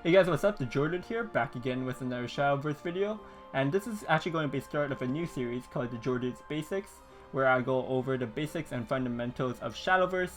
Hey guys, what's up? TheJordude's here, back again with another Shadowverse video. And this is actually going to be the start of a new series called TheJordude's Basics, where I go over the basics and fundamentals of Shadowverse.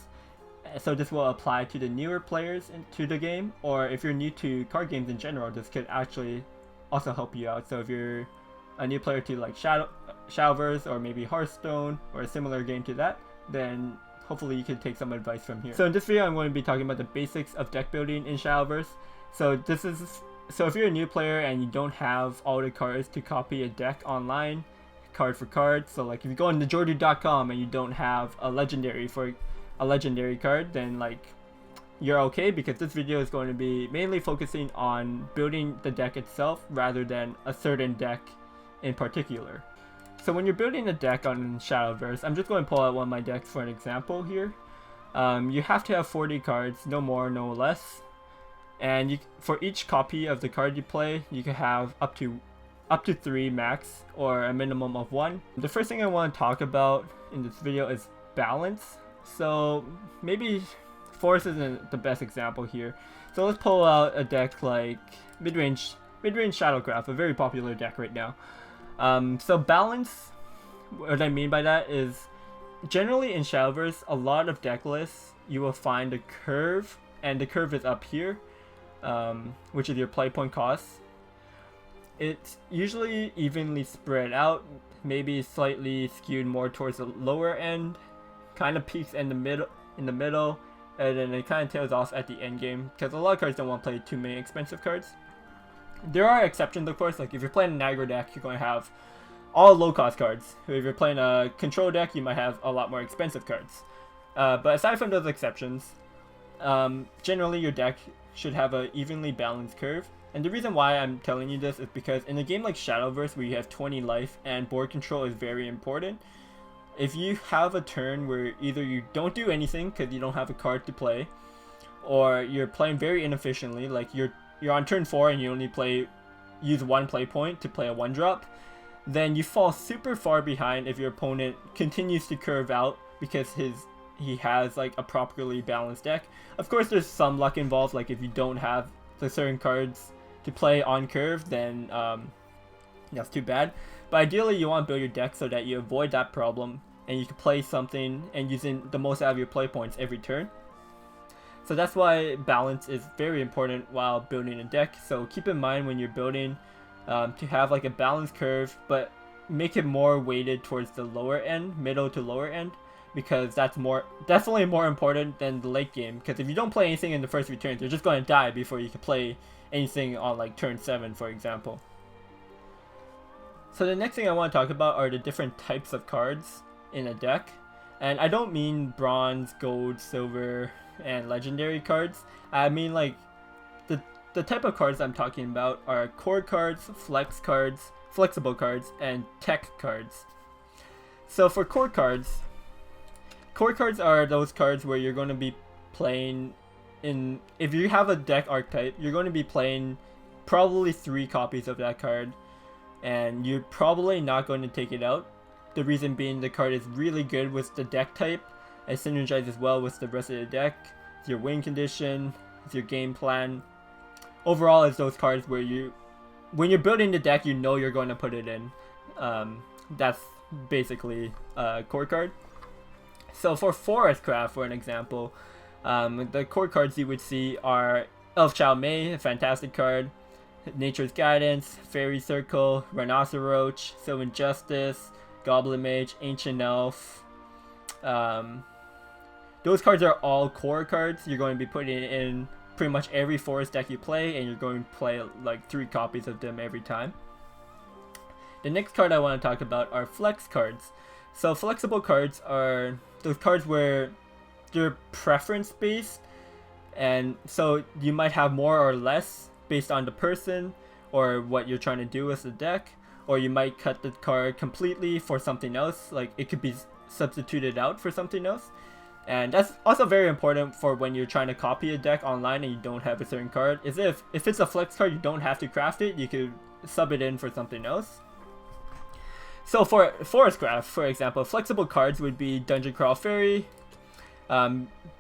So this will apply to the newer players into the game, or if you're new to card games in general, this could actually also help you out. So if you're a new player to like Shadowverse or maybe Hearthstone or a similar game to that, then hopefully you can take some advice from here. So in this video I'm going to be talking about the basics of deck building in Shadowverse. So if you're a new player and you don't have all the cards to copy a deck online, card for card, so like if you go on TheJordude's.com and you don't have a legendary card, then like you're okay, because this video is going to be mainly focusing on building the deck itself rather than a certain deck in particular. So when you're building a deck on Shadowverse, I'm just going to pull out one of my decks for an example here. You have to have 40 cards, no more, no less. And for each copy of the card you play, you can have up to 3 max, or a minimum of 1. The first thing I want to talk about in this video is balance. So maybe Force isn't the best example here. So let's pull out a deck like Midrange Shadowcraft, a very popular deck right now. So balance, what I mean by that is, generally in Shadowverse, a lot of deck lists, you will find a curve, and the curve is up here. Which is your play point cost. It's usually evenly spread out, maybe slightly skewed more towards the lower end, kind of peaks in the middle, and then it kind of tails off at the end game, because a lot of cards don't want to play too many expensive cards. There are exceptions, of course. Like if you're playing an aggro deck, you're going to have all low cost cards. If you're playing a control deck, you might have a lot more expensive cards. But aside from those exceptions, generally your deck should have an evenly balanced curve. And the reason why I'm telling you this is because in a game like Shadowverse, where you have 20 life and board control is very important, if you have a turn where either you don't do anything because you don't have a card to play, or you're playing very inefficiently, like you're on turn 4 and you only use 1 play point to play a 1-drop, then you fall super far behind if your opponent continues to curve out because he has like a properly balanced deck. Of course there's some luck involved, like if you don't have the certain cards to play on curve, then that's too bad. But ideally you want to build your deck so that you avoid that problem and you can play something and using the most out of your play points every turn. So that's why balance is very important while building a deck. So keep in mind when you're building to have like a balanced curve, but make it more weighted towards the lower end, middle to lower end, because that's definitely more important than the late game. Because if you don't play anything in the first few turns, you're just going to die before you can play anything on like turn 7, for example. So the next thing I want to talk about are the different types of cards in a deck. And I don't mean bronze, gold, silver, and legendary cards. I mean like the type of cards I'm talking about are core cards, flexible cards, and tech cards. So for core cards are those cards where you're going to be playing if you have a deck archetype, you're going to be playing probably 3 copies of that card, and you're probably not going to take it out. The reason being, the card is really good with the deck type, it synergizes well with the rest of the deck, it's your win condition, it's your game plan. Overall, it's those cards where when you're building the deck, you know you're going to put it in. That's basically a core card. So for Forest Craft, for an example, the core cards you would see are Elfchild May, a fantastic card, Nature's Guidance, Fairy Circle, Rhinoceros, Sylvan Justice, Goblin Mage, Ancient Elf. Those cards are all core cards. You're going to be putting in pretty much every forest deck you play, and you're going to play like 3 copies of them every time. The next card I want to talk about are flex cards. So flexible cards are those cards where they're preference based, and so you might have more or less based on the person or what you're trying to do with the deck, or you might cut the card completely for something else, like it could be substituted out for something else. And that's also very important for when you're trying to copy a deck online and you don't have a certain card, is if it's a flex card, you don't have to craft it, you could sub it in for something else. So for Forest Craft, for example, flexible cards would be Dungeon Crawl Fairy.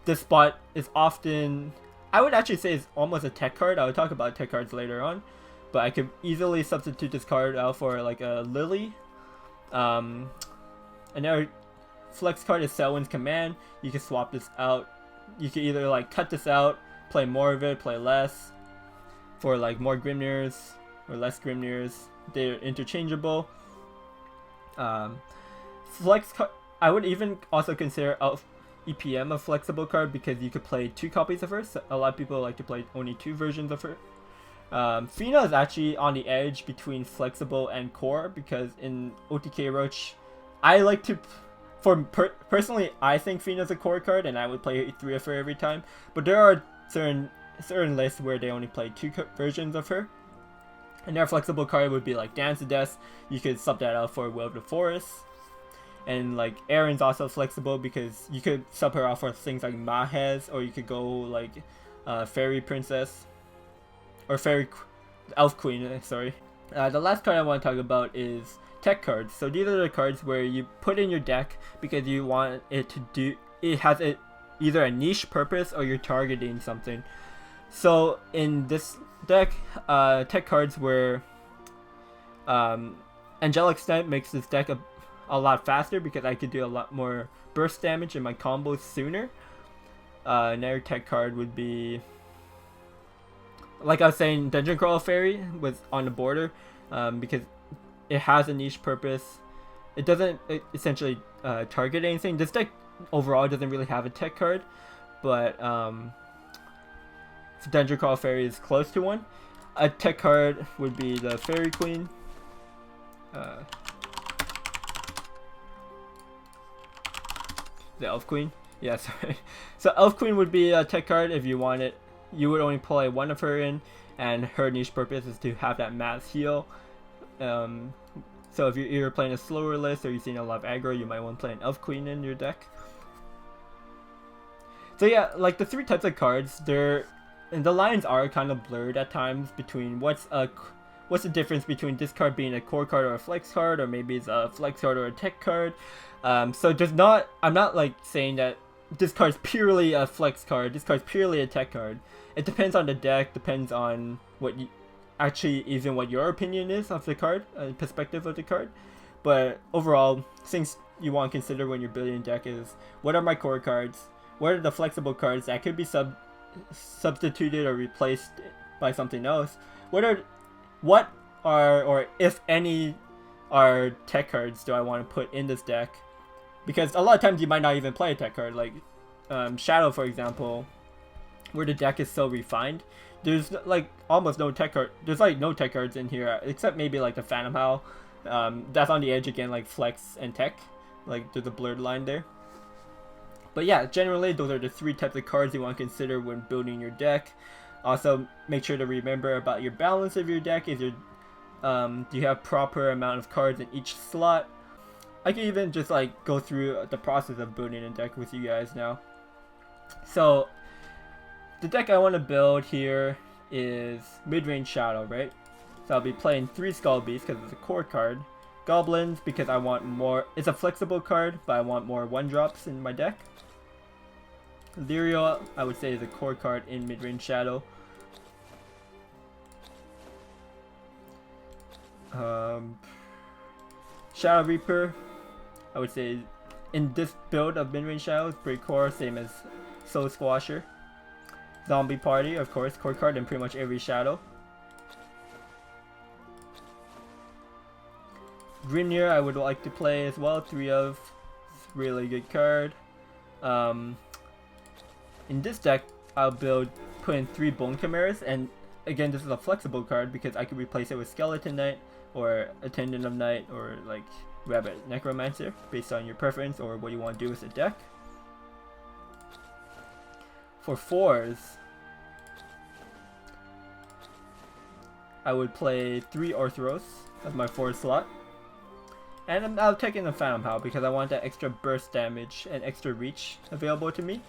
This spot is often I would actually say it's almost a tech card. I will talk about tech cards later on, but I could easily substitute this card out for like a Lily. Another flex card is Selwyn's Command. You can swap this out. You can either like cut this out, play more of it, play less, for like more Grimnirs or less Grimnirs. They're interchangeable. Flex card. I would even also consider EPM a flexible card because you could play 2 copies of her. So a lot of people like to play only 2 versions of her. Fina is actually on the edge between flexible and core because in OTK Roach, I like to, personally, I think Fina's a core card and I would play 3 of her every time. But there are certain lists where they only play 2 versions of her. And their flexible card would be like Dance to Death. You could sub that out for Will of the Forest. And like Erin's also flexible because you could sub her out for things like Mahez, or you could go like Fairy Princess or Elf Queen. Sorry. The last card I want to talk about is tech cards. So these are the cards where you put in your deck because you want it to do. It has either a niche purpose or you're targeting something. So in this deck, tech cards where Angelic Snipe makes this deck a lot faster because I could do a lot more burst damage in my combos sooner. Another tech card would be, like I was saying, Dungeon Crawl Fairy was on the border because it has a niche purpose. It doesn't essentially target anything. This deck overall doesn't really have a tech card, but Dungeon Crawl Fairy is close to one. A tech card would be the Fairy Queen. The Elf Queen. Yeah, sorry. So Elf Queen would be a tech card if you want it. You would only play 1 of her in, and her niche purpose is to have that mass heal. So if you're either playing a slower list or you're seeing a lot of aggro, you might want to play an Elf Queen in your deck. So yeah, like the 3 types of cards, and the lines are kind of blurred at times between what's the difference between this card being a core card or a flex card, or maybe it's a flex card or a tech card. So I'm not like saying that this card's purely a flex card, this card's purely a tech card. It depends on the deck, depends on what your opinion is of the card, perspective of the card. But overall, things you want to consider when you're building a deck is, what are my core cards? What are the flexible cards that could be substituted or replaced by something else? What are, or if any, are tech cards do I want to put in this deck? Because a lot of times you might not even play a tech card, like Shadow, for example, where the deck is so refined. There's like almost no tech card. There's like no tech cards in here except maybe like the Phantom Howl. That's on the edge again, like flex and tech. Like there's a blurred line there. But yeah, generally those are the 3 types of cards you want to consider when building your deck. Also, make sure to remember about your balance of your deck. Do you have proper amount of cards in each slot? I can even just like go through the process of building a deck with you guys now. So the deck I want to build here is mid-range Shadow, right? So I'll be playing 3 Skull Beasts because it's a core card. Goblins because I want more. It's a flexible card, but I want more 1-drops in my deck. Lyrio, I would say, is a core card in mid-range Shadow. Shadow Reaper, I would say, in this build of mid-range Shadow, is pretty core, same as Soul Squasher. Zombie Party, of course, core card in pretty much every Shadow. Grimnir, I would like to play as well, 3 of, really good card. In this deck, I'll put in 3 Bone Chimeras, and again, this is a flexible card because I could replace it with Skeleton Knight, or Attendant of Night, or like Rabbit Necromancer, based on your preference or what you want to do with the deck. For 4s, I would play 3 Orthros as my 4th slot. And I'll take in the Phantom Howl because I want that extra burst damage and extra reach available to me.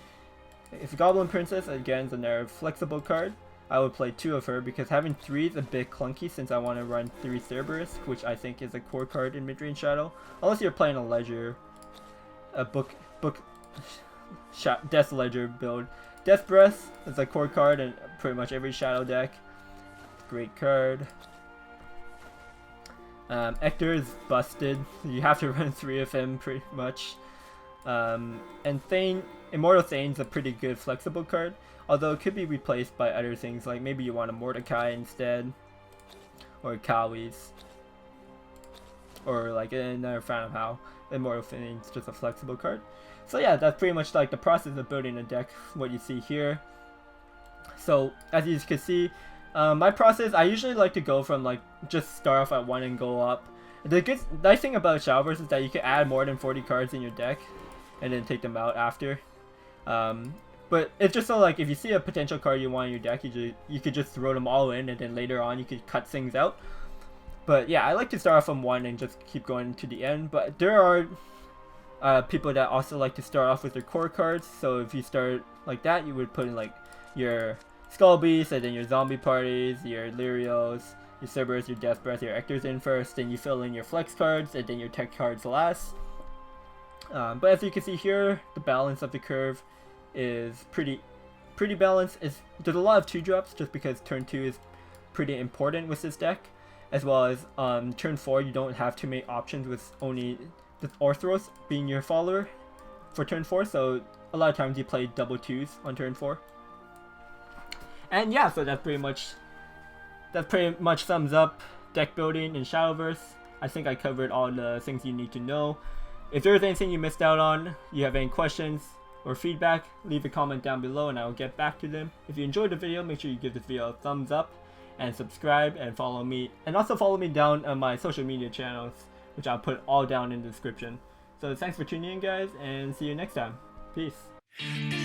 If Goblin Princess, again, is another flexible card, I would play 2 of her because having 3 is a bit clunky since I want to run 3 Cerberus, which I think is a core card in mid-range Shadow. Unless you're playing a Ledger, a Death Ledger build. Death Breath is a core card in pretty much every shadow deck. Great card. Ector is busted. You have to run 3 of him pretty much. And Thane, Immortal Thane's a pretty good flexible card, although it could be replaced by other things, like maybe you want a Mordecai instead, or Kawi's, or like another Phantom How. Immortal Thane's just a flexible card. So yeah, that's pretty much like the process of building a deck, what you see here. So as you can see, my process, I usually like to go from like just start off at 1 and go up. The nice thing about Shadowverse is that you can add more than 40 cards in your deck and then take them out after. But it's just so like if you see a potential card you want in your deck, you could just throw them all in, and then later on you could cut things out. But yeah, I like to start off from 1 and just keep going to the end. But there are people that also like to start off with their core cards. So if you start like that, you would put in like your Skull Beast, and then your zombie parties, your Lyrios, your Cerberus, your Death Breath, your Ectors in first, then you fill in your flex cards, and then your tech cards last. But as you can see here, the balance of the curve is pretty balanced. There's a lot of 2-drops just because turn 2 is pretty important with this deck, as well as turn 4 you don't have too many options with only the Orthros being your follower for turn 4, so a lot of times you play double 2s on turn 4. And yeah, so that pretty much sums up deck building in Shadowverse. I think I covered all the things you need to know. If there's anything you missed out on, you have any questions or feedback, leave a comment down below and I will get back to them. If you enjoyed the video, make sure you give this video a thumbs up and subscribe and follow me. And also follow me down on my social media channels, which I'll put all down in the description. So thanks for tuning in, guys, and see you next time. Peace.